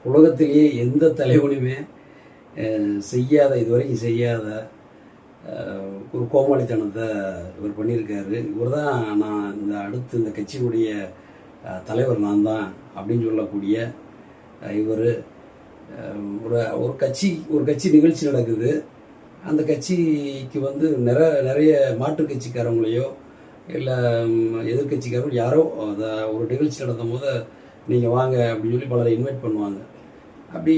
உலகத்திலேயே எந்த தலைவனுமே செய்யாத, இதுவரைக்கும் செய்யாத ஒரு கோமாளித்தனத்தை இவர் பண்ணியிருக்காரு. இவர் தான் நான் அடுத்து இந்த கட்சியினுடைய தலைவர் நான் தான் அப்படின்னு சொல்லக்கூடிய இவர் ஒரு கட்சி நிகழ்ச்சி நடக்குது. அந்த கட்சிக்கு வந்து நிறைய மாற்றுக் கட்சிக்காரங்களையோ இல்லை எதிர்கட்சிக்காரங்களோ யாரோ அதை ஒரு நிகழ்ச்சி நடத்தும் போது நீங்கள் வாங்க அப்படின்னு சொல்லி பலரை இன்வைட் பண்ணுவாங்க. அப்படி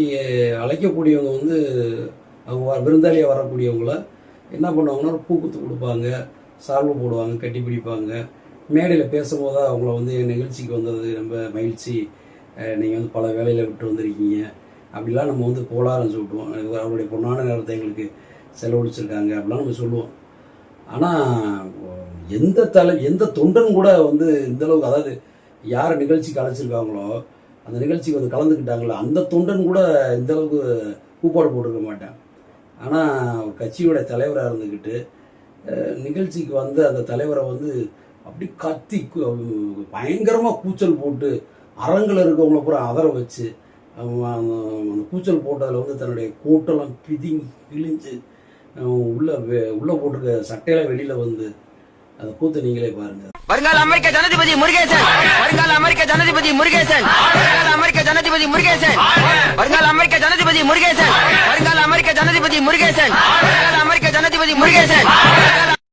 அழைக்கக்கூடியவங்க வந்து அவங்க விருந்தாளியாக வரக்கூடியவங்கள என்ன பண்ணுவாங்கன்னா ஒரு பூக்குத்து கொடுப்பாங்க, சால்வை போடுவாங்க, கட்டி பிடிப்பாங்க. மேடையில் பேசும்போது அவங்கள வந்து என் நிகழ்ச்சிக்கு வந்தது ரொம்ப மகிழ்ச்சி, நீங்கள் வந்து பல வேலையில் விட்டு வந்திருக்கீங்க அப்படிலாம் நம்ம வந்து போலாரன்னு சொல்லிட்டுவோம். அவருடைய பொன்னான நேரத்தை எங்களுக்கு செலவழிச்சிருக்காங்க அப்படிலாம் நம்ம சொல்லுவோம். ஆனால் எந்த தொண்டன் கூட வந்து இந்தளவுக்கு, அதாவது யார் நிகழ்ச்சிக்கு அழைச்சிருக்காங்களோ அந்த நிகழ்ச்சிக்கு வந்து கலந்துக்கிட்டாங்களோ அந்த தொண்டன் கூட இந்தளவுக்கு கூப்பாடு போட்டிருக்க மாட்டேன். ஆனால் ஒரு கட்சியோட தலைவராக இருந்துக்கிட்டு நிகழ்ச்சிக்கு வந்து அந்த தலைவரை வந்து அப்படி கத்தி பயங்கரமாக கூச்சல் போட்டு அரங்கில் இருக்கவங்கள பூரா அதர வச்சு அந்த கூச்சல் போட்டதில் வந்து தன்னுடைய கோட்டெல்லாம் கிழிஞ்சு உள்ள போட்டிருக்க சட்டையெல்லாம் வெளியில் வந்து அந்த கூத்து நீங்களே பாருங்க. வருங்கால அமெரிக்க ஜனாதிபதி முருகேசன், வருங்கால அமெரிக்க ஜனாதிபதி முருகேசன், வருங்கால அமெரிக்க ஜனாதிபதி முருகேசன், வருங்கால அமெரிக்க ஜனாதிபதி முருகேசன், வருங்கால அமெரிக்க ஜனாதிபதி முருகேசன், வருங்கால அமெரிக்க ஜனாதிபதி முருகேசன்.